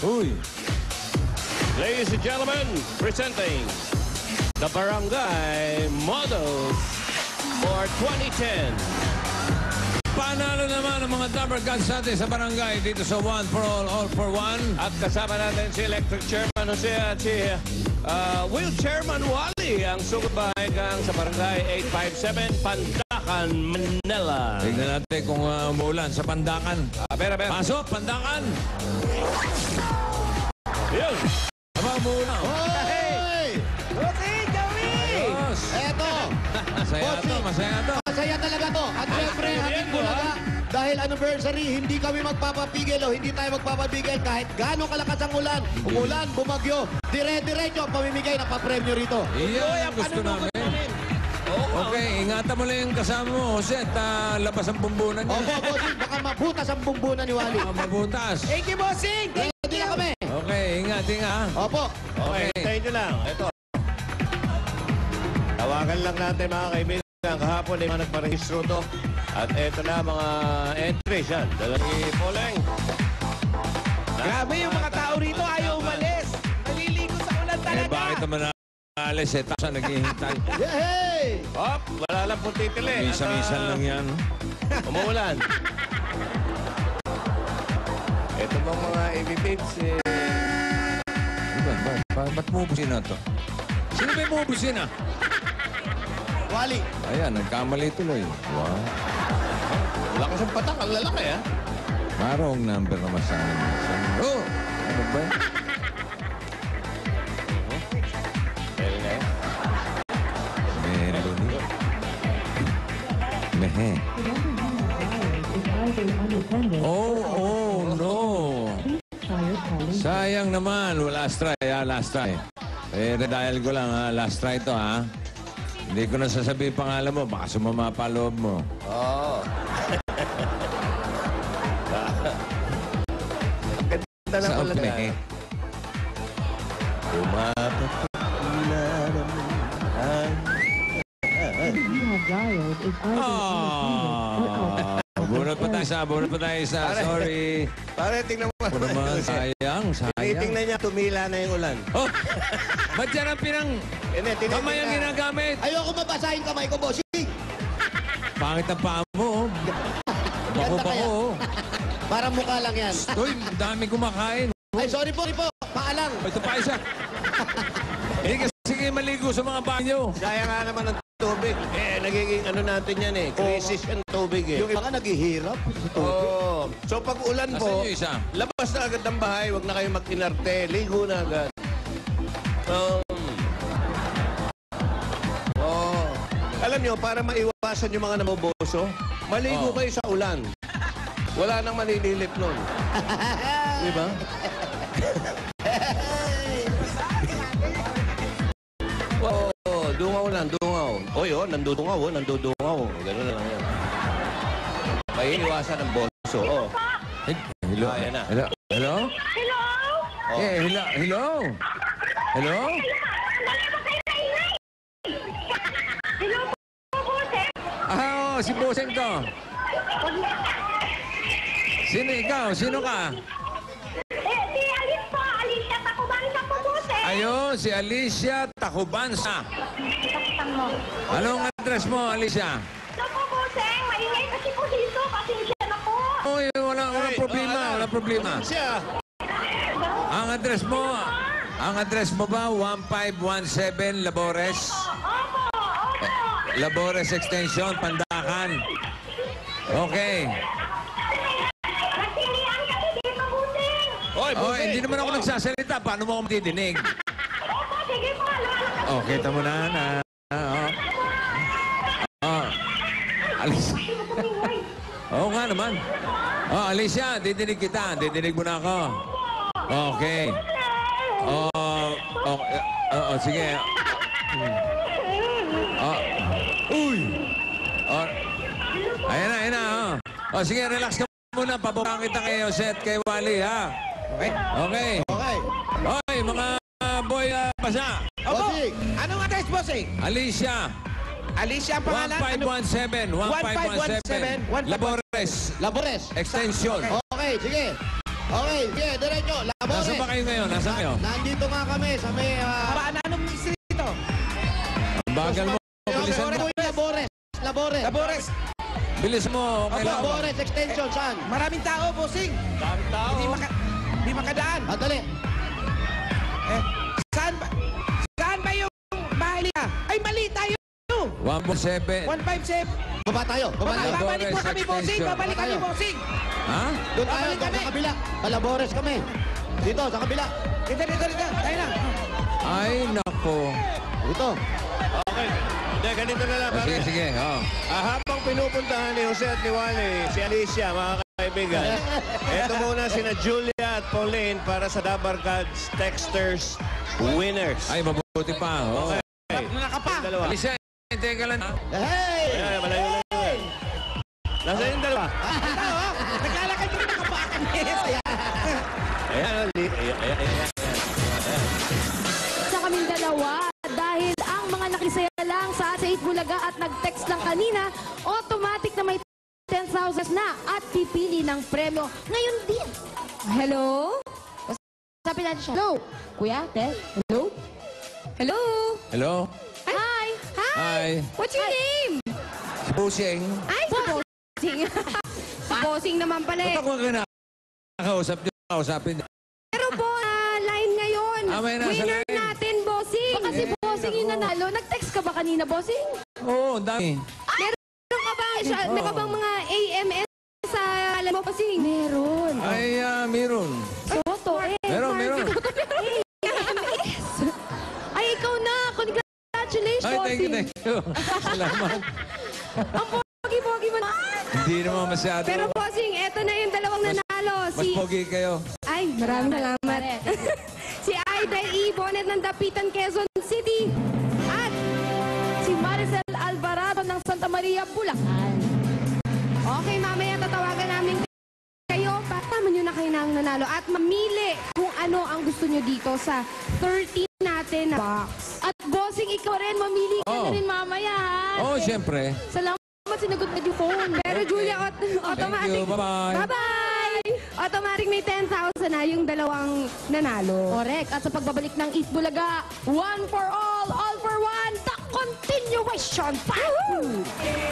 Uy. Ladies and gentlemen, presenting the Barangay Models for 2010. Panalo naman ang mga Dapper Cats natin sa barangay dito sa One for All for One. At kasama natin si Electric Chairman Jose at si Wheelchairman Wally, ang subabahay kang sa Barangay 857, Pandacan, Manila. Tignan natin kung umuulan sa Pandacan. Pera. Pasok, Pandacan! Yun! Aba, umuulan. Hoy! Okay, gawin! Ayos! Eto! Masaya to, masaya to. Masaya talaga to. At syempre, ating bulaga, dahil anniversary, hindi kami magpapapigil o hindi tayo magpapapigil kahit gaano kalakas ang ulan. Umulan, bumagyo, dire-diretso ang pamimigay ng papremyo rito. Iyan ang gusto namin. Okay, ingatan mo lang yung kasama mo, Jose, at labas ang bumbunan niya. Opo, bossing, baka mabutas ang bumbunan ni Wally. Mabutas. Thank you, bossing! Ready na kami. Okay, ingat. Opo. Okay, hintayin nyo lang. Ito. Tawagan lang natin mga kaibigan. Kahapon ay mga nagparehistro to. At ito na mga entries yan. Dalawang Poleng. Grabe yung mga tao rito, ayaw umalis. Naliligo sa ulan talaga. Bakit naman naalis eh? Tapos naghihintay. Hey! Hop, wala lang pong titili. Misa-misan lang yan. Umuulan. Ito bang mga ABPs Ba't mubusina to? Sino may mubusina? Wally. Ayan, nagkamali tuloy. Wow. Lakas ang patak, ang lalaki ah. Marong number naman sa akin. Oh! Ano ba? Pwede na yun. Melody. Mehe. Oh, no. Sayang naman. Last try, last try. Dial ko lang, last try to, ha? Hindi ko na sasabihin pangalan mo. Baka sumama pa loob mo. Oo. Ganda na Sa pala mehe. Bunot pa tayo isa. Sorry. Pare, tingnan mo. Ano naman, sayang. Tinitingnan niya, tumila na yung ulan. Oh! Ba't yan ang Hindi, tinitingnan. kamay ang ginagamit? Ayoko mabasahin kamay ko, bossing. Pangit ang paa mo. Ganda kaya. Bako-bako. Parang mukha lang yan. Uy, dami kumakain. Ay, sorry po. Paalang. Ito pa isa. Hindi kasi kayo maligo sa mga banyo. Sayang nga naman ng tubig. Nagiging ano natin yan crisis ang tubig Yung iba nga naghihirap. Oo. So pag ulan Asan po, yung isa? labas na agad ng bahay. Huwag na kayo mag-inarte. Ligo na agad. Alam nyo, para maiwasan yung mga namoboso, maligo kayo sa ulan. Wala nang manililip nun. Di ba? Dungaw lang, dungaw. Oy, nandudungaw. Ganun na lang yan. May iwasan ng boso. Hello? Ayan na. Hello? Hello? Hello? Eh, hello? Hello? Hello? Hello po, Bose? Si Boseng to. Sino ikaw? Sino ka? Si Alice po. Alicia Tacubanza po, Bose. Ayun, si Alicia Tacubanza. Saktan mo. Anong address mo, Alicia? Ito po, Bose. Maingay kasi po dito. Pasensya na po. Uy, walang problema. Siya. Ang address mo ba 1517 Labores? Opo. Labores Extension, Pandacan. Okay. Nagsilian kasi dito, Bose. Oh, hindi naman ako nagsasalita. Paano mo ako matidinig? Opo, sige po. Lumalakad. Oh, kita mo na. Alicia. Oo nga naman. Oh, Alicia, didinig kita. Didinig mo na ako. Okay. Sige. Uy! Ayan na. Sige, relax ka muna. Pababang kita kay Jose at kay Wally, ha? Okay. Hoy, mga boy, basa. Opo, Bossing. anong address, bossing? Alicia. Alicia ang pangalan? 1517. 1517. 1517. Labores. Labores. Extension. Okay, sige. Okay, sige, diretso. Labores. Nasaan ba kayo ngayon? Nasaan kayo? Nandito nga kami sa may... Habaan na anong street ito? Ang bagal mo. Bilisan mo. Labores. Labores. Labores. Bilis mo. Kailangan. Labores extension, saan? Maraming tao, bossing. Daming tao. Hindi makadaan. Dali. Eh, saan ba yung bahay nila? Ay, mali tayo. 147. 157. Baba tayo. Baba tayo. Babalik po Labores kami, bossing. extension. Babalik kami, Tayo. bossing. Ha? Doon tayo, Babalik doon kami. sa kabila. Labores kami. Dito, sa kabila. Dito. Tayo na. Ay, nako. Dito. Okay. Hindi, ganito na lang. Sige, pare. sige. Oh. Habang pinupuntahan ni Jose at ni Wally, si Alicia, mga kaibigan, ito muna sina Julia at Pauline para sa Dabar Cards Texters Winners. Ay, mabuti pa. Oh. Okay. Naka pa. Dalawa. Alicia, hindi ka lang. Hey! Ayan, malayo lang yun. Nasaan yung dalawa? Ito, oh. Naglalakad yung nakapakan. Ayan, ayan. Sa kaming dalawa dahil ang mga nakisaya lang sa 8 Bulaga at nag-text lang kanina, automatic na may 10,000 na at pipili ng premyo. Ngayon din. Hello? Sabi natin siya. Hello? Kuya? Ted? Hello? Hello? Hello? Hi! Hi. What's your name? Si Busing. Ay, si Bossing. Si Bossing naman pala eh. Ba't ako ka nakausap niyo? Kausapin niyo. Pero po, line ngayon. May nasa Winner line. natin, Bossing. Baka si Bossing yung nanalo. Nag-text ka ba kanina, Bossing? Oo, ang dami. Meron ka bang, meron ka bang mga AMS sa alam mo, Bossing? Meron. Ay, meron. Soto eh. Meron. AMS. Ay, ikaw na. Congratulations, Ay, thank Bossing. you. Salamat. Ang pogi-pogi mo. Hindi naman masyado. Pero, Bossing, eto na yung dalawang nanalo. Mas pogi kayo. Ay, maraming salamat. Si Aida E. Bonet ng Dapitan, Quezon City. At si Maricel Alvarado ng Santa Maria, Bulacan. Okay, mamaya tatawagan namin kayo. Tama nyo na kayo nang nanalo. At mamili kung ano ang gusto nyo dito sa 13 natin na box. At Bossing, ikaw rin, mamili ka na rin mamaya. Ha? Oo, siyempre. Salamat, sinagot na yung phone. Pero Julia, automatic. Thank you, bye-bye. Bye-bye! Automatic may 10,000 na yung dalawang nanalo. Correct. At sa pagbabalik ng Eat Bulaga, one for all for one, the continuation. Woohoo!